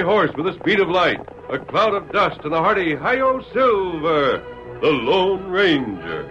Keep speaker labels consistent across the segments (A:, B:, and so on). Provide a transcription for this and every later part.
A: gray horse with the speed of light, a cloud of dust, and a hearty Hi-Yo Silver, the Lone Ranger.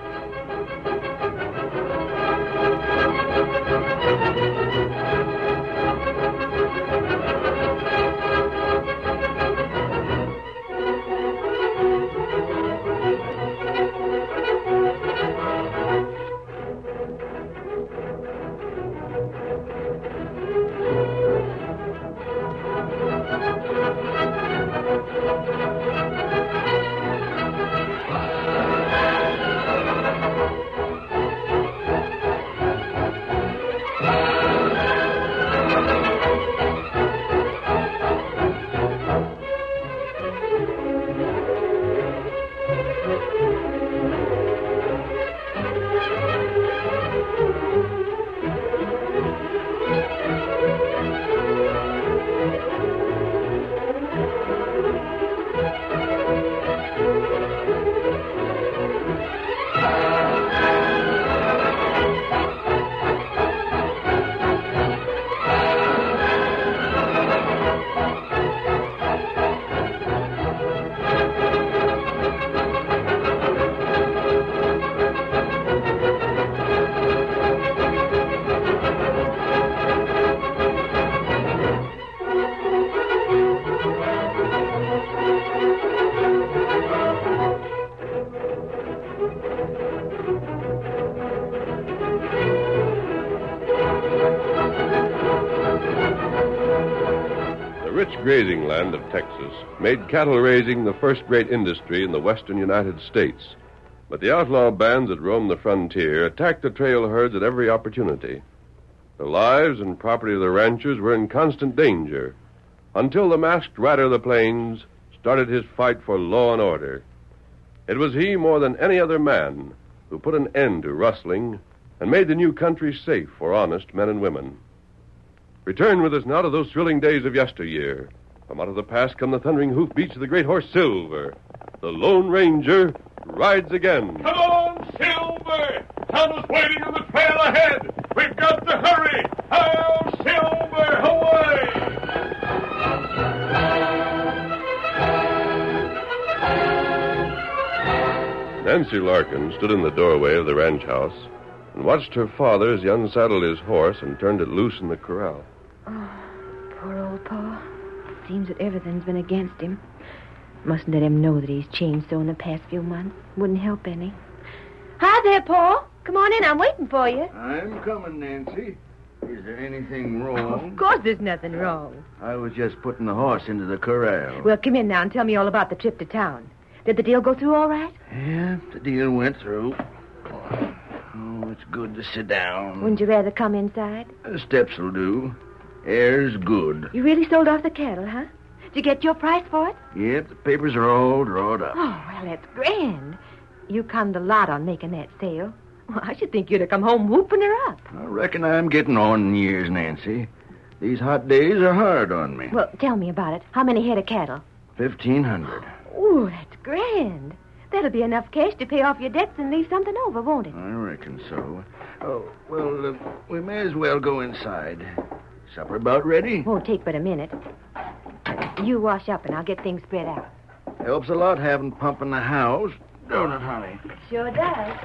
A: The rich grazing land of Texas made cattle raising the first great industry in the western United States. But the outlaw bands that roamed the frontier attacked the trail herds at every opportunity. The lives and property of the ranchers were in constant danger until the masked rider of the plains started his fight for law and order. It was he, more than any other man, who put an end to rustling and made the new country safe for honest men and women. Return with us now to those thrilling days of yesteryear. From out of the past come the thundering hoofbeats of the great horse Silver. The Lone Ranger rides again.
B: Come on, Silver! Tunnel's waiting on the trail ahead. We've got to hurry. Hi-Yo, Silver, away!
A: Nancy Larkin stood in the doorway of the ranch house and watched her father as he unsaddled his horse and turned it loose in the corral.
C: Oh, poor old Pa. Seems that everything's been against him. Mustn't let him know that he's changed so in the past few months. Wouldn't help any. Hi there, Pa. Come on in. I'm waiting for you.
D: I'm coming, Nancy. Is there anything wrong?
C: Of course there's nothing wrong.
D: I was just putting the horse into the corral.
C: Well, come in now and tell me all about the trip to town. Did the deal go through all right?
D: Yeah, the deal went through. Oh, it's good to sit down.
C: Wouldn't you rather come inside?
D: The steps will do. Air's good.
C: You really sold off the cattle, huh? Did you get your price for it?
D: Yep, the papers are all drawn up.
C: Oh, well, that's grand. You conned a lot on making that sale. Well, I should think you'd have come home whooping her up.
D: I reckon I'm getting on in years, Nancy. These hot days are hard on me.
C: Well, tell me about it. How many head of cattle?
D: 1,500.
C: Ooh, that's grand. That'll be enough cash to pay off your debts and leave something over, won't it?
D: I reckon so. Oh, well, we may as well go inside. Supper about ready?
C: Won't take but a minute. You wash up and I'll get things spread out.
D: Helps a lot having pump in the house, don't it, honey?
C: Sure does.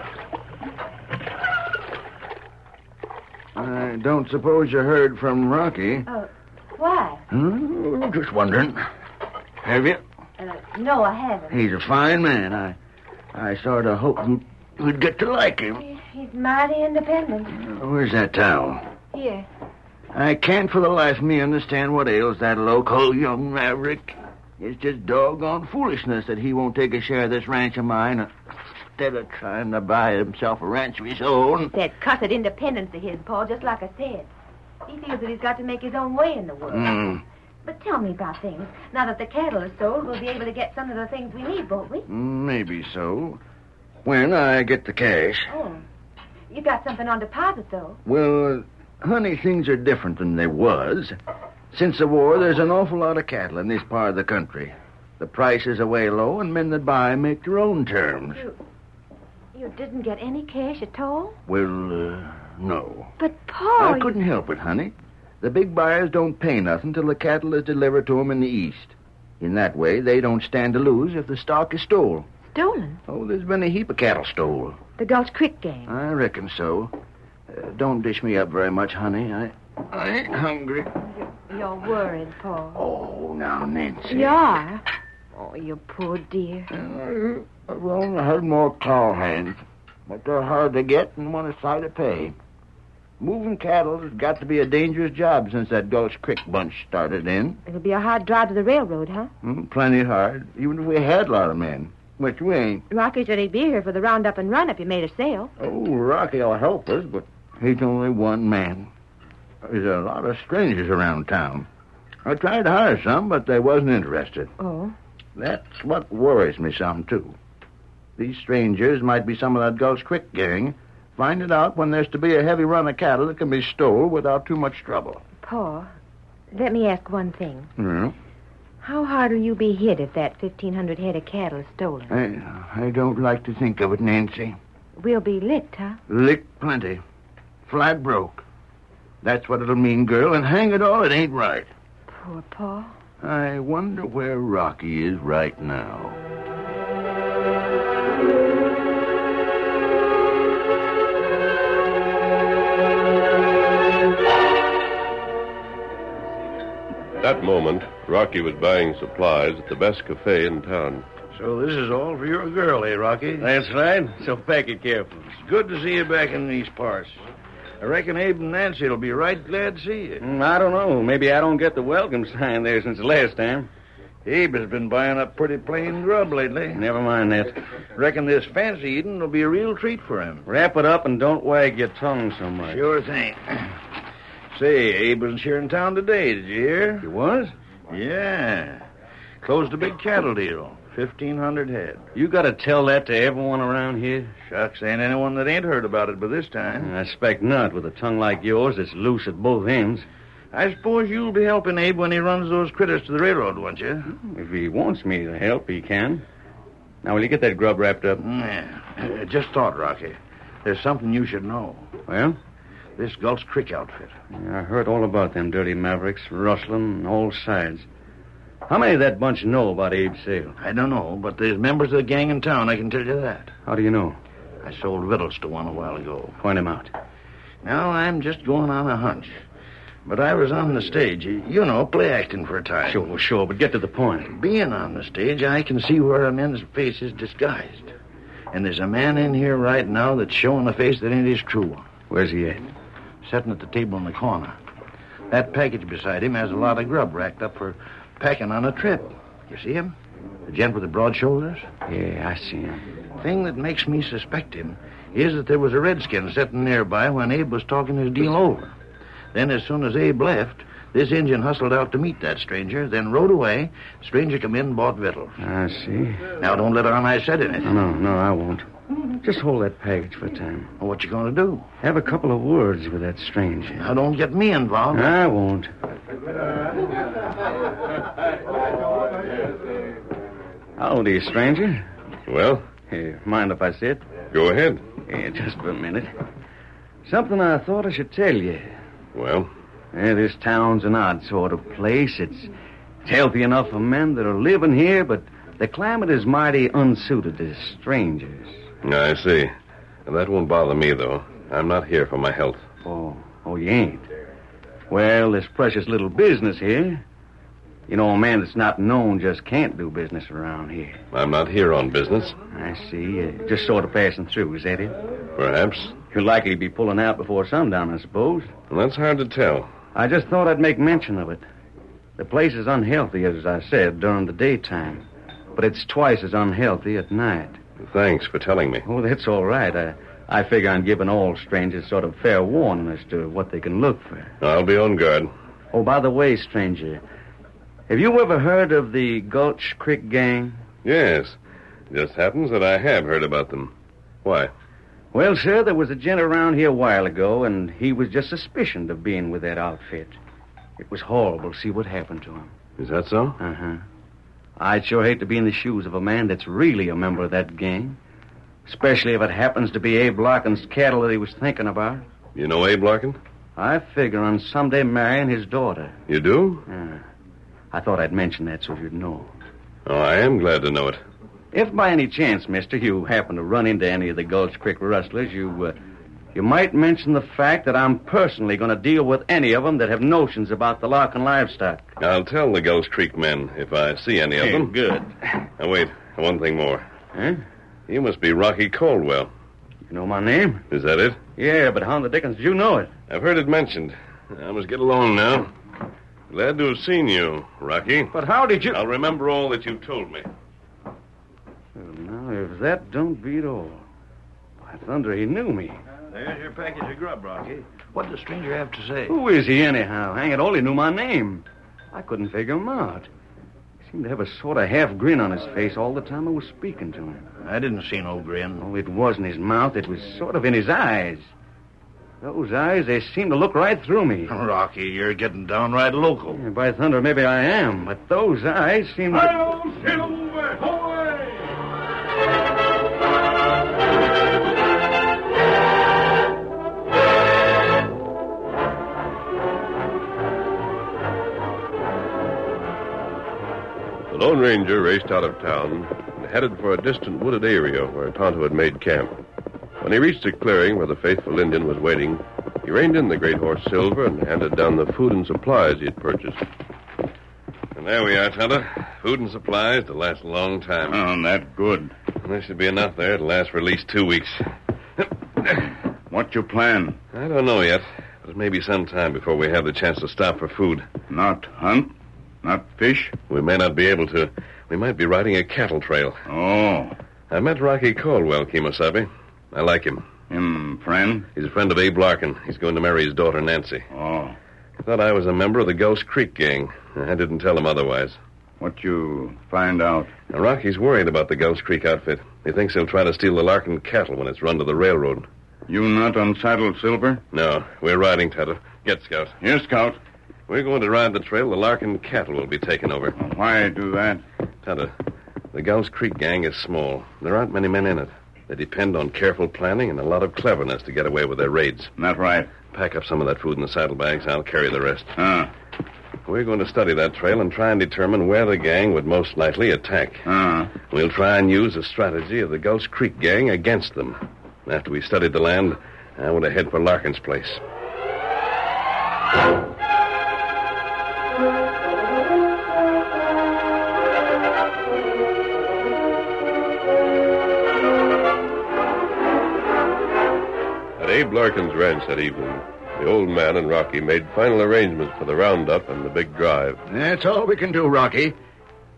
D: I don't suppose you heard from Rocky.
C: Oh, why?
D: Just wondering. Have you?
C: No, I haven't.
D: He's a fine man. I sort of hoped you'd get to like him.
C: He's mighty independent.
D: Where's that towel?
C: Here.
D: I can't for the life of me understand what ails that local young maverick. It's just doggone foolishness that he won't take a share of this ranch of mine instead of trying to buy himself a ranch of his own.
C: That cussed independence of his, Paul, just like I said. He feels that he's got to make his own way in the world. But tell me about things. Now that the cattle are sold, we'll be able to get some of the things we need, won't we?
D: Maybe so. When I get the cash.
C: Oh. You got something on deposit, though.
D: Well, honey, things are different than they was. Since the war, there's an awful lot of cattle in this part of the country. The prices are way low, and men that buy make their own terms.
C: You didn't get any cash at all?
D: Well, no.
C: But, Paul...
D: I couldn't help it, honey. The big buyers don't pay nothing till the cattle is delivered to 'em in the east. In that way, they don't stand to lose if the stock is stole.
C: Stolen?
D: Oh, there's been a heap of cattle stole.
C: The Gulch Creek gang.
D: I reckon so. Don't dish me up very much, honey. I ain't hungry.
C: You're worried, Paul.
D: Oh, now, Nancy.
C: You are? Oh, you poor dear.
D: I've only had more claw hands, but they're hard to get and want a sight of pay. Moving cattle has got to be a dangerous job since that Gulch Creek bunch started in.
C: It'll be a hard drive to the railroad, huh?
D: Plenty hard, even if we had a lot of men, which we ain't.
C: Rocky said he'd be here for the roundup and run if you made a sale.
D: Oh, Rocky'll help us, but he's only one man. There's a lot of strangers around town. I tried to hire some, but they wasn't interested.
C: Oh?
D: That's what worries me some, too. These strangers might be some of that Gulch Creek gang. Find it out when there's to be a heavy run of cattle that can be stole without too much trouble.
C: Paul, let me ask one thing.
D: Yeah?
C: How hard will you be hit if that 1,500 head of cattle is stolen?
D: I don't like to think of it, Nancy.
C: We'll be licked, huh?
D: Licked plenty. Flat broke. That's what it'll mean, girl, and hang it all, it ain't right.
C: Poor Paul.
D: I wonder where Rocky is right now.
A: At that moment, Rocky was buying supplies at the best cafe in town.
E: So this is all for your girl, eh, Rocky?
F: That's right. So pack it careful.
E: It's good to see you back in these parts. I reckon Abe and Nancy will be right glad to see you.
F: I don't know. Maybe I don't get the welcome sign there since the last time.
E: Abe has been buying up pretty plain grub lately.
F: Never mind that.
E: Reckon this fancy eating will be a real treat for him.
F: Wrap it up and don't wag your tongue so much.
E: Sure thing. Say, Abe was here in town today, did you hear?
F: He was?
E: Yeah. Closed a big cattle deal. 1,500 head.
F: You got to tell that to everyone around here?
E: Shucks, ain't anyone that ain't heard about it by this time.
F: I expect not, with a tongue like yours that's loose at both ends.
E: I suppose you'll be helping Abe when he runs those critters to the railroad, won't you?
F: If he wants me to help, he can. Now, will you get that grub wrapped up?
E: Yeah. Just thought, Rocky. There's something you should know.
F: Well?
E: This Gulch Creek outfit.
F: Yeah, I heard all about them dirty mavericks, rustling on all sides. How many of that bunch know about Abe's sale?
E: I don't know, but there's members of the gang in town, I can tell you that.
F: How do you know?
E: I sold victuals to one a while ago.
F: Point him out.
E: Now, I'm just going on a hunch. But I was on the stage, you know, play acting for a time.
F: Sure, but get to the point.
E: Being on the stage, I can see where a man's face is disguised. And there's a man in here right now that's showing a face that ain't his true one.
F: Where's he at?
E: Sitting at the table in the corner. That package beside him has a lot of grub racked up for packing on a trip. You see him? The gent with the broad shoulders?
F: Yeah, I see him.
E: Thing that makes me suspect him is that there was a redskin sitting nearby when Abe was talking his deal over. Then as soon as Abe left, this Injun hustled out to meet that stranger, then rode away. Stranger come in and bought victuals.
F: I see.
E: Now, don't let on I said anything.
F: No, I won't. Just hold that package for a time.
E: What you gonna do?
F: Have a couple of words with that stranger.
E: Now, don't get me involved.
F: I won't. How old are you, stranger?
A: Well,
F: Hey, mind if I sit?
A: go ahead.
F: Yeah, just for a minute. Something I thought I should tell you.
A: Well,
F: Yeah, this town's an odd sort of place. It's healthy enough for men that are living here, but the climate is mighty unsuited to strangers.
A: I see. That won't bother me, though. I'm not here for my health.
F: Oh, you ain't? Well, this precious little business here. You know, a man that's not known just can't do business around here.
A: I'm not here on business.
F: I see. Just sort of passing through, is that it?
A: Perhaps.
F: You'll likely be pulling out before sundown, I suppose.
A: Well, that's hard to tell.
F: I just thought I'd make mention of it. The place is unhealthy, as I said, during the daytime. But it's twice as unhealthy at night.
A: Thanks for telling me.
F: Oh, that's all right. I figure I'm giving all strangers sort of fair warning as to what they can look for.
A: I'll be on guard.
F: Oh, by the way, stranger, have you ever heard of the Gulch Creek gang?
A: Yes. Just happens that I have heard about them. Why?
F: Well, sir, there was a gent around here a while ago, and he was just suspicioned of being with that outfit. It was horrible to see what happened to him.
A: Is that so?
F: Uh-huh. I'd sure hate to be in the shoes of a man that's really a member of that gang. Especially if it happens to be Abe Larkin's cattle that he was thinking about.
A: You know Abe Larkin?
F: I figure on someday marrying his daughter.
A: You do?
F: Yeah. I thought I'd mention that so you'd know.
A: Oh, I am glad to know it.
F: If by any chance, mister, you happen to run into any of the Gulch Creek rustlers, you might mention the fact that I'm personally going to deal with any of them that have notions about the Larkin livestock.
A: I'll tell the Gulch Creek men if I see any of them.
F: Good.
A: Now, wait. One thing more.
F: Huh?
A: You must be Rocky Caldwell.
F: You know my name?
A: Is that it?
F: Yeah, but how in the dickens did you know it?
A: I've heard it mentioned. I must get along now. Glad to have seen you, Rocky.
F: But how did you...
A: I'll remember all that you told me.
F: Well, now, if that don't beat all. By thunder, he knew me.
E: There's your package of grub, Rocky. What does the stranger have to say?
F: Who is he, anyhow? Hang it all, he knew my name. I couldn't figure him out. He seemed to have a sort of half grin on his face all the time I was speaking to him.
E: I didn't see no grin.
F: Oh, it wasn't his mouth. It was sort of in his eyes. Those eyes, they seemed to look right through me.
E: Rocky, you're getting downright local.
F: Yeah, by thunder, maybe I am, but those eyes seemed to...
B: Hail, Silver! Away!
A: The Lone Ranger raced out of town and headed for a distant wooded area where Tonto had made camp. When he reached a clearing where the faithful Indian was waiting, he reined in the great horse Silver and handed down the food and supplies he had purchased. And there we are, Tonto. Food and supplies to last a long time.
B: Oh, that good.
A: And there should be enough there to last for at least 2 weeks.
B: What you plan?
A: I don't know yet, but it may be some time before we have the chance to stop for food.
B: Not hunt? Not fish?
A: We may not be able to. We might be riding a cattle trail.
B: Oh.
A: I met Rocky Caldwell, Kemosabe. I like him.
B: Him friend?
A: He's a friend of Abe Larkin. He's going to marry his daughter, Nancy.
B: Oh.
A: He thought I was a member of the Gulch Creek gang. I didn't tell him otherwise.
B: What you find out?
A: Now, Rocky's worried about the Gulch Creek outfit. He thinks he'll try to steal the Larkin cattle when it's run to the railroad.
B: You not unsaddled, Silver?
A: No, we're riding, Tonto. Get, Scout.
B: Here, Scout.
A: We're going to ride the trail the Larkin cattle will be taken over.
B: Why do that?
A: Tonto, the Gulch Creek gang is small. There aren't many men in it. They depend on careful planning and a lot of cleverness to get away with their raids.
B: Not right.
A: Pack up some of that food in the saddlebags. I'll carry the rest.
B: We're
A: going to study that trail and try and determine where the gang would most likely attack. We'll try and use the strategy of the Gulch Creek gang against them. After we studied the land, I want to head for Larkin's place. At Abe Larkin's ranch that evening, the old man and Rocky made final arrangements for the roundup and the big drive.
D: That's all we can do, Rocky.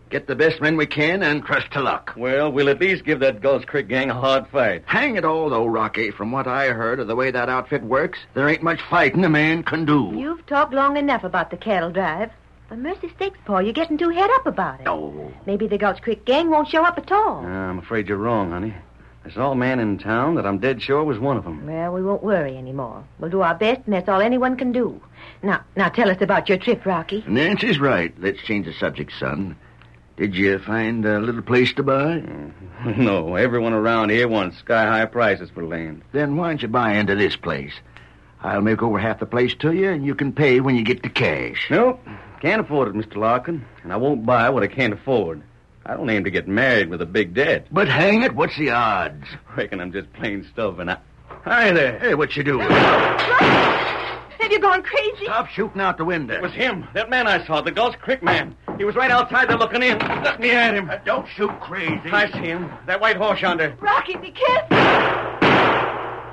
D: Get the best men we can and trust to luck.
F: Well, we'll at least give that Gulch Creek gang a hard fight.
D: Hang it all, though, Rocky. From what I heard of the way that outfit works, there ain't much fighting a man can do.
C: You've talked long enough about the cattle drive. For mercy sakes, Paul, you're getting too head up about it.
D: Oh.
C: Maybe the Gulch Creek gang won't show up at all.
F: I'm afraid you're wrong, honey. There's an old man in town that I'm dead sure was one of them.
C: Well, we won't worry anymore. We'll do our best, and that's all anyone can do. Now tell us about your trip, Rocky.
D: Nancy's right. Let's change the subject, son. Did you find a little place to buy?
F: No, everyone around here wants sky-high prices for land.
D: Then why don't you buy into this place? I'll make over half the place to you, and you can pay when you get the cash.
F: Nope, can't afford it, Mr. Larkin. And I won't buy what I can't afford. I don't aim to get married with a big debt.
D: But hang it, what's the odds?
F: Reckon I'm just plain stubborn. Hi there.
D: Hey, what you doing?
C: Have you gone crazy?
D: Stop shooting out the window.
F: It was him, that man I saw, the Gulch Creek man. He was right outside there looking in. Let me at him.
D: Don't shoot crazy.
F: I see him. That white horse yonder.
C: Rocky, be careful.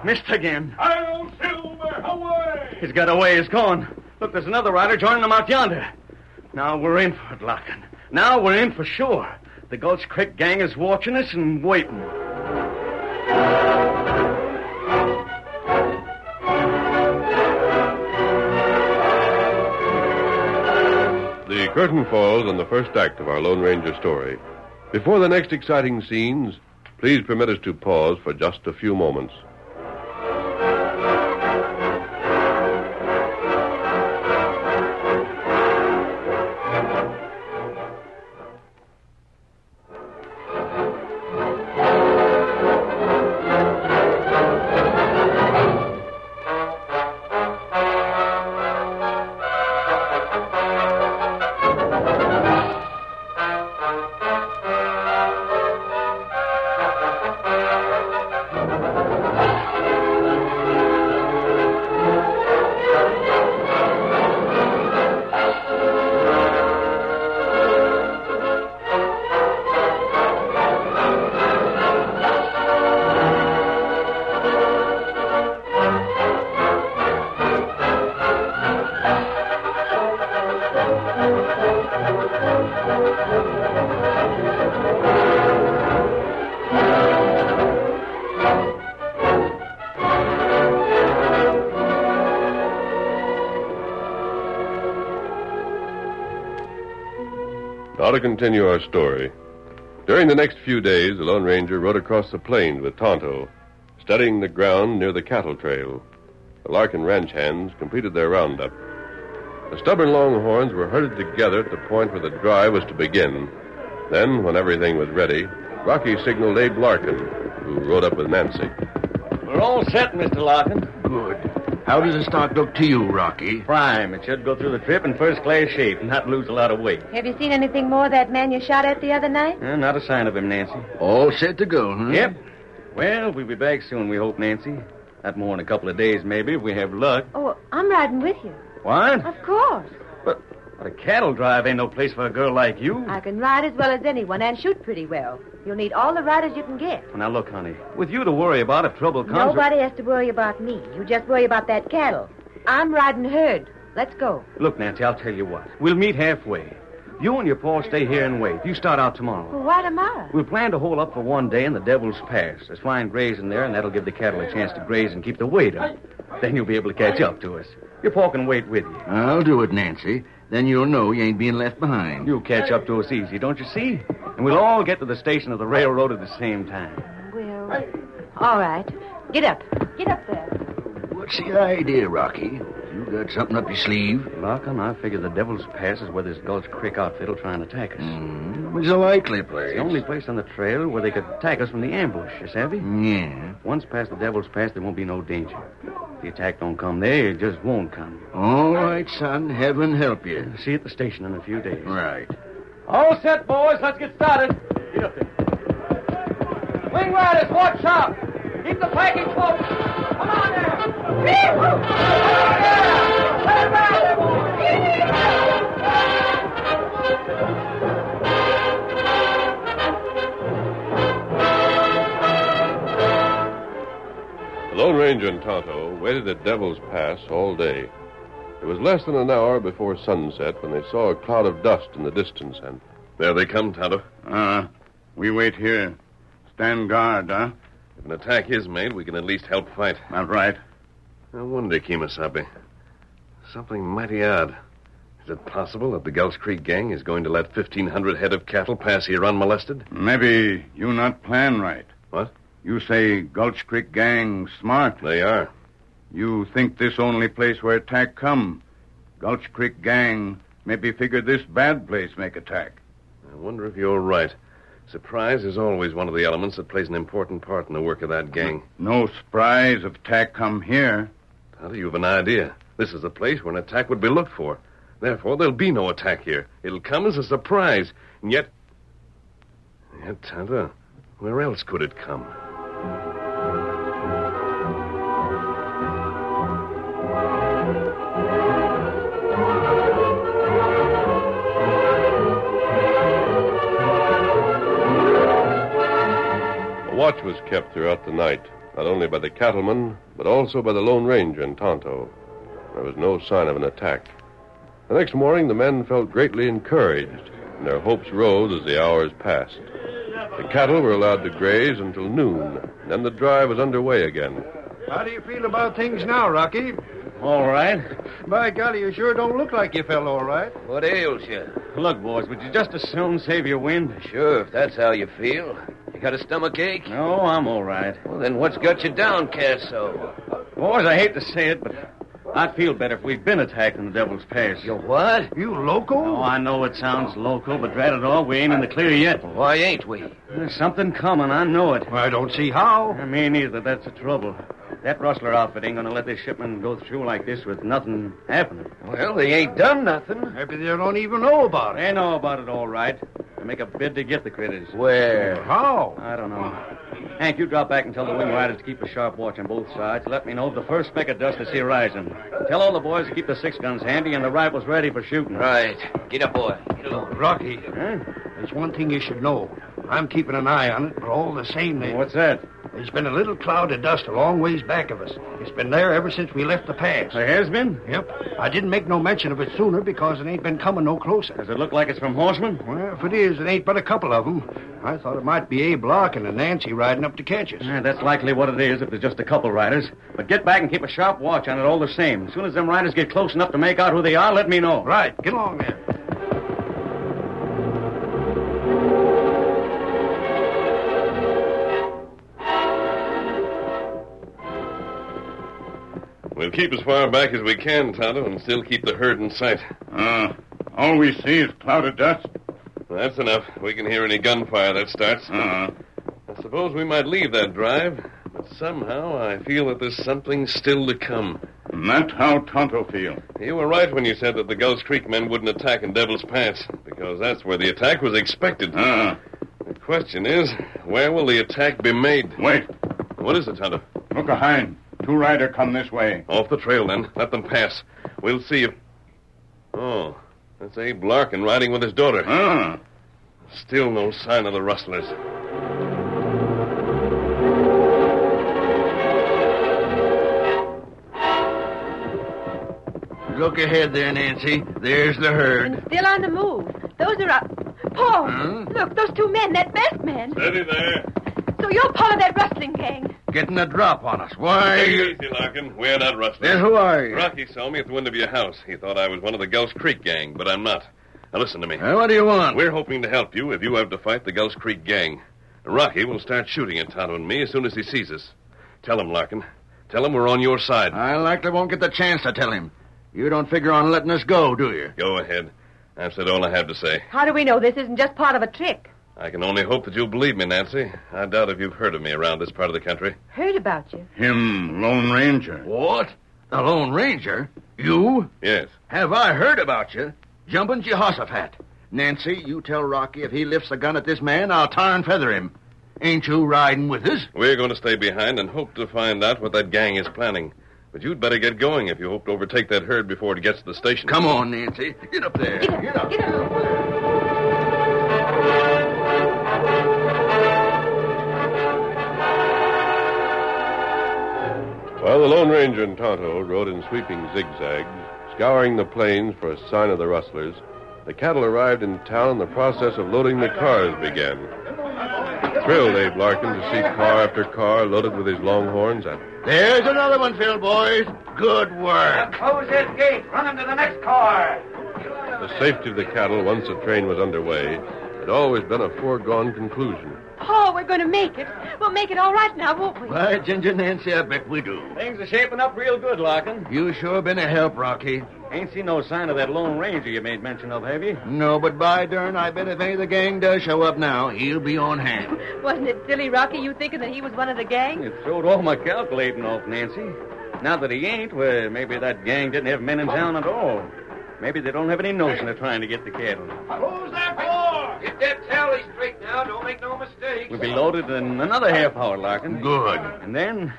F: Missed again.
B: Hail, Silver! Away!
F: He's got away. He's gone. Look, there's another rider joining them out yonder. Now we're in for it, Larkin. Now we're in for sure. The Gulch Creek gang is watching us and waiting.
A: The curtain falls on the first act of our Lone Ranger story. Before the next exciting scenes, please permit us to pause for just a few moments. Now to continue our story. During the next few days, the Lone Ranger rode across the plains with Tonto, studying the ground near the cattle trail. The Larkin ranch hands completed their roundup. The stubborn longhorns were herded together at the point where the drive was to begin. Then, when everything was ready, Rocky signaled Abe Larkin, who rode up with Nancy.
F: We're all set, Mr. Larkin.
D: Good. How does the stock look to you, Rocky?
F: Prime. It should go through the trip in first-class shape and not lose a lot of weight.
C: Have you seen anything more of that man you shot at the other night?
F: Not a sign of him, Nancy.
D: All set to go, huh?
F: Yep. Well, we'll be back soon, we hope, Nancy. Not more than a couple of days, maybe, if we have luck.
C: Oh, I'm riding with you.
F: What?
C: Of course.
F: But a cattle drive ain't no place for a girl like you.
C: I can ride as well as anyone and shoot pretty well. You'll need all the riders you can get.
F: Now, look, honey, with you to worry about if trouble comes...
C: Nobody has to worry about me. You just worry about that cattle. I'm riding herd. Let's go.
F: Look, Nancy, I'll tell you what. We'll meet halfway. You and your pa stay here and wait. You start out tomorrow.
C: Well, why tomorrow?
F: We'll plan to hold up for one day in the Devil's Pass. There's fine grazing there, and that'll give the cattle a chance to graze and keep the weight up. Then you'll be able to catch up to us. Your pa can wait with you.
D: I'll do it, Nancy. Then you'll know you ain't being left behind.
F: You'll catch up to us easy, don't you see? And we'll all get to the station of the railroad at the same time.
C: Well, all right. Get up. Get up there.
D: What's the idea, Rocky? You got something up your sleeve?
F: Larkin, I figure the Devil's Pass is where this Gulch Creek outfit will try and attack us.
D: It's a likely place.
F: It's the only place on the trail where they could attack us from the ambush, you savvy?
D: Yeah.
F: Once past the Devil's Pass, there won't be no danger. If the attack don't come there, it just won't come.
D: All right, son. Heaven help you.
F: See you at the station in a few days.
D: Right.
F: All set, boys. Let's get started. Get up there. Wing riders, watch sharp. Keep the packing close. Come on there.
A: The Lone Ranger and Tonto waited at Devil's Pass all day. It was less than an hour before sunset when they saw a cloud of dust in the distance, and... There they come, Tonto.
B: We wait here. Stand guard, huh?
A: If an attack is made, we can at least help fight.
B: That's right.
A: I wonder, Kemosabe. Something mighty odd. Is it possible that the Gulch Creek gang is going to let 1,500 head of cattle pass here unmolested?
B: Maybe you not plan right.
A: What?
B: You say Gulch Creek gang smart.
A: They are.
B: You think this only place where attack come. Gulch Creek gang maybe figure this bad place make attack.
A: I wonder if you're right. Surprise is always one of the elements that plays an important part in the work of that gang.
B: No surprise if attack come here.
A: How do you have an idea? This is the place where an attack would be looked for. Therefore, there'll be no attack here. It'll come as a surprise. And yet, Tonto, where else could it come? A watch was kept throughout the night, not only by the cattlemen, but also by the Lone Ranger and Tonto. There was no sign of an attack. The next morning, the men felt greatly encouraged, and their hopes rose as the hours passed. The cattle were allowed to graze until noon, and then the drive was underway again.
G: How do you feel about things now, Rocky?
F: All right.
G: By golly, you sure don't look like you fell all right.
D: What ails you?
F: Look, boys, would you just as soon save your wind?
D: Sure, if that's how you feel. You got a stomach ache?
F: No, I'm all right.
D: Well, then what's got you downcast so?
F: Boys, I hate to say it, but I'd feel better if we'd been attacked in the Devil's Pass.
D: You what?
G: You loco?
F: Oh, I know it sounds local, but drat it all, we ain't in the clear yet.
D: Why ain't we?
F: There's something coming, I know it.
G: I don't see how.
F: Me neither, that's the trouble. That rustler outfit ain't gonna let this shipment go through like this with nothing happening.
D: Well, they ain't done nothing.
G: Maybe they don't even know about it.
F: They know about it all right. They make a bid to get the critters.
D: Where?
G: How?
F: I don't know. Hank, you drop back and tell the wing riders to keep a sharp watch on both sides. Let me know if the first speck of dust is here rising. Tell all the boys to keep the 6-guns handy and the rifles ready for shooting.
D: Right. Get up, boy. Get along.
G: Rocky,
F: Huh?
G: there's one thing you should know. I'm keeping an eye on it, but all the same,
F: What's that?
G: there's been a little cloud of dust a long ways back of us. It's been there ever since we left the pass.
F: There has been?
G: Yep. I didn't make no mention of it sooner because it ain't been coming no closer.
F: Does it look like it's from horsemen?
G: Well, if it is, it ain't but a couple of them. I thought it might be Abe Larkin and Nancy riding up to catch us.
F: That's likely what it is if there's just a couple riders. But get back and keep a sharp watch on it all the same. As soon as them riders get close enough to make out who they are, let me know.
G: Right. Get along there.
A: We'll keep as far back as we can, Tonto, and still keep the herd in sight.
B: All we see is cloud of dust.
A: That's enough. We can hear any gunfire that starts. I suppose we might leave that drive, but somehow I feel that there's something still to come.
B: And that's how Tonto feels.
A: You were right when you said that the Gulch Creek men wouldn't attack in Devil's Pass, because that's where the attack was expected. The question is, where will the attack be made?
B: Wait.
A: What is it, Tonto?
B: Look behind. Two riders come this way.
A: Off the trail, then. Let them pass. We'll see if... Oh, that's Abe Larkin riding with his daughter. Still no sign of the rustlers.
D: Look ahead there, Nancy. There's the herd.
C: And still on the move. Those are Paul, look, those two men, that masked man.
A: Steady there.
C: So you're part of that rustling gang.
D: Getting a drop on us. Why?
A: Take it easy, Larkin. We're not rustlers.
D: Then who are you?
A: Rocky saw me at the window of your house. He thought I was one of the Gulch Creek gang, but I'm not. Now listen to me.
D: What do you want?
A: We're hoping to help you if you have to fight the Gulch Creek gang. Rocky will start shooting at Tonto and me as soon as he sees us. Tell him, Larkin. Tell him we're on your side.
D: I likely won't get the chance to tell him. You don't figure on letting us go, do you?
A: Go ahead. I've said all I have to say.
C: How do we know this isn't just part of a trick?
A: I can only hope that you'll believe me, Nancy. I doubt if you've heard of me around this part of the country.
C: Heard about you?
B: Him, Lone Ranger.
D: What? The Lone Ranger? You?
A: Yes.
D: Have I heard about you? Jumping Jehoshaphat. Nancy, you tell Rocky if he lifts a gun at this man, I'll tar and feather him. Ain't you riding with us?
A: We're going to stay behind and hope to find out what that gang is planning. But you'd better get going if you hope to overtake that herd before it gets to the station.
D: Come on, Nancy. Get up there.
C: Get up.
A: While the Lone Ranger and Tonto rode in sweeping zigzags, scouring the plains for a sign of the rustlers, the cattle arrived in town and the process of loading the cars began. Thrilled Abe Larkin to see car after car loaded with his longhorns and...
D: There's another one, Phil, boys. Good work.
E: Close this gate. Run him to the next car.
A: The safety of the cattle, once the train was underway, had always been a foregone conclusion.
C: Paul, we're going to make it. We'll make it all right now, won't we?
D: Why, Ginger Nancy, I bet we do.
F: Things are shaping up real good, Larkin.
D: You sure been a help, Rocky.
F: Ain't seen no sign of that Lone Ranger you made mention of, have you?
D: No, but by darn, I bet if any of the gang does show up now, he'll be on hand.
C: Wasn't it silly, Rocky, you thinking that he was one of the gang?
F: It throwed all my calculating off, Nancy. Now that he ain't, well, maybe that gang didn't have men in town at all. Maybe they don't have any notion of trying to get the cattle.
E: Who's that for? Get that tally straight now. Don't make no mistakes.
F: We'll be loaded in another half hour, Larkin.
D: Good.
F: And then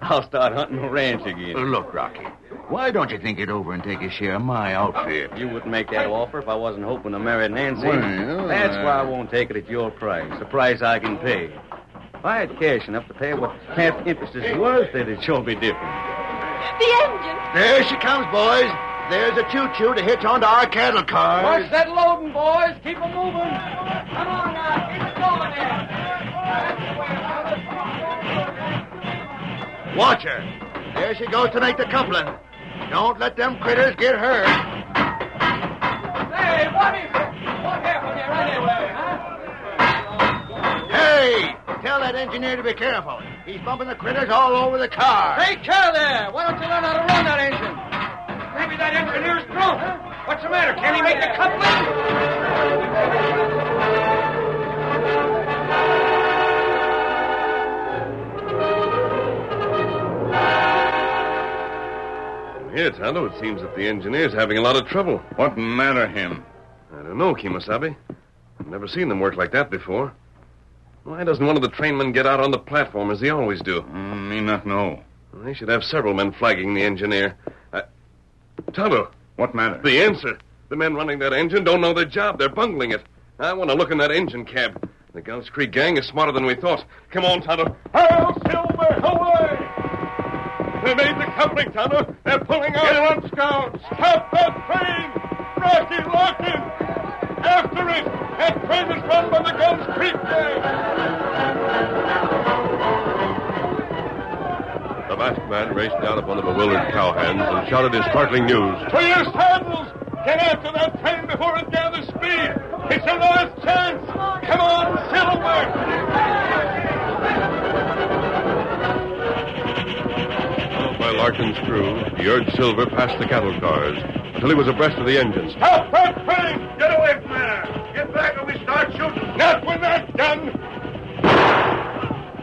F: I'll start hunting the ranch again.
D: Look, Rocky, why don't you think it over and take a share of my outfit?
F: You wouldn't make that offer if I wasn't hoping to marry Nancy.
D: Well,
F: That's why I won't take it at your price, the price I can pay. If I had cash enough to pay what half interest is worth, it'd sure be different.
C: The engine!
D: There she comes, boys. There's a choo-choo to hitch onto our cattle cars.
E: Watch that loading, boys. Keep 'em moving. Come on now. Keep it going there.
D: Watch her. There she goes to make the coupling. Don't let them critters get hurt.
E: Hey, what is it? What happened here anyway, huh?
D: Hey, tell that engineer to be careful. He's bumping the critters all over the car.
E: Take care there. Why don't you learn how to run that engine? Maybe that engineer's drunk. What's the matter? Can he make the coupling?
A: Here, Tonto, it seems that the engineer's having a lot of trouble.
B: What matter him?
A: I don't know, Kimosabe. I've never seen them work like that before. Why doesn't one of the trainmen get out on the platform as they always do?
B: Me not know.
A: Well, they should have several men flagging the engineer. Tonto,
B: What matter?
A: the answer. The men running that engine don't know their job. They're bungling it. I want to look in that engine cab. The Gulch Creek gang is smarter than we thought. Come on, Tonto.
B: Hail, Silver! Away!
A: They made the coupling, Tonto. They're pulling out.
B: Get on, Scout! Stop that train! Rocky, lock him! After it! That train is run by the Gulch Creek gang!
A: The masked man raced down upon the bewildered cowhands and shouted his startling news.
B: To your saddles! Get after that train before it gathers speed! It's your last chance! Come on, Silver!
A: By Larkin's crew, he urged Silver past the cattle cars until he was abreast of the engine.
B: Stop that train! Get away from there! Get back or we start shooting! Not with that gun!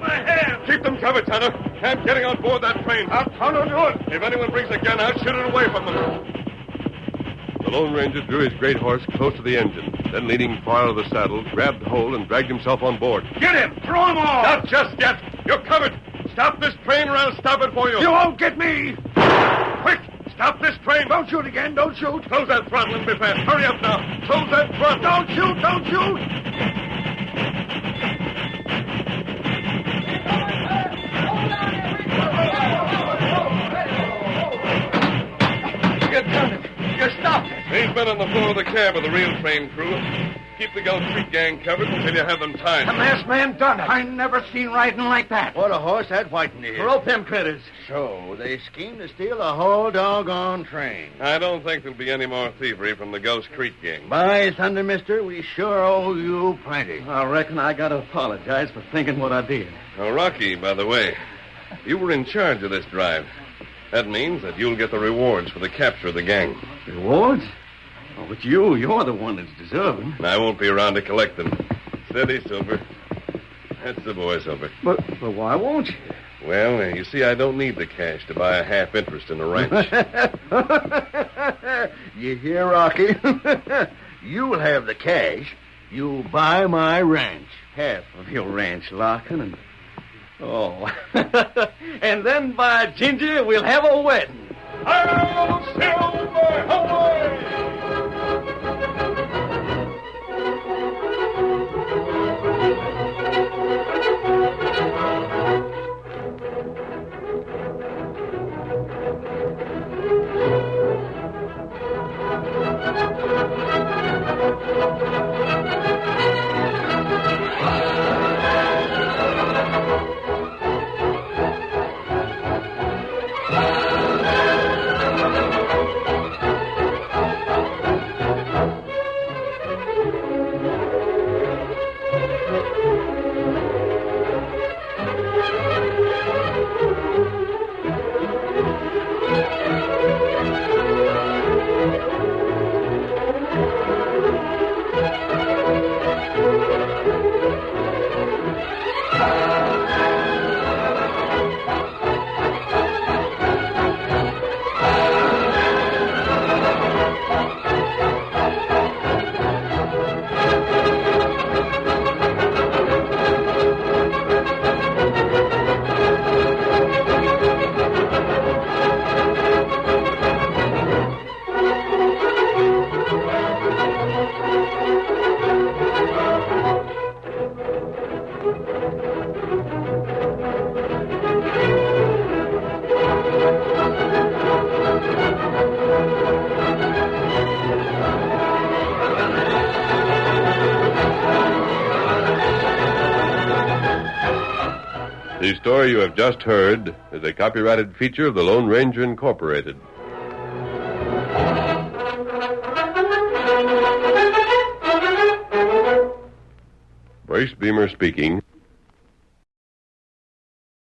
B: My hand! Keep them covered, Tonto. I'm getting on board that train. How Tonto do it? If anyone brings a gun out, shoot it away from them.
A: The Lone Ranger drew his great horse close to the engine, then leaning far out of the saddle, grabbed hold and dragged himself on board.
B: Get him! Throw him off! Not just yet. You're covered. Stop this train or I'll stop it for you.
G: You won't get me!
B: Quick! Stop this train!
G: Don't shoot again, don't shoot!
B: Close that throttle and be fast. Hurry up now. Close that throttle.
G: Don't shoot, don't shoot!
B: You done it. You stopped it. He's been on the floor of the cab of the real train crew. Keep the Gulch Creek gang covered until you have them tied.
G: The masked man done it. I never seen riding like that.
D: What a horse that Whiten is.
F: Rope them critters.
D: So, they schemed to steal the whole doggone train.
B: I don't think there'll be any more thievery from the Gulch Creek gang.
D: By thunder, mister, we sure owe you plenty.
F: I reckon I gotta apologize for thinking what I did.
B: Oh, Rocky, by the way, you were in charge of this drive. That means that you'll get the rewards for the capture of the gang.
F: Rewards? Oh, but you're the one that's deserving.
B: And I won't be around to collect them. Steady, Silver. That's the boy, Silver.
F: But why won't you?
B: Well, you see, I don't need the cash to buy a half interest in the ranch.
D: You hear, Rocky? You'll have the cash. You'll buy my ranch.
F: Half of your ranch, Larkin, and... Oh. And then, by Ginger, we'll have a wedding.
B: Hail, Silver! Away!
A: The story you have just heard is a copyrighted feature of the Lone Ranger Incorporated. Brace Beamer speaking.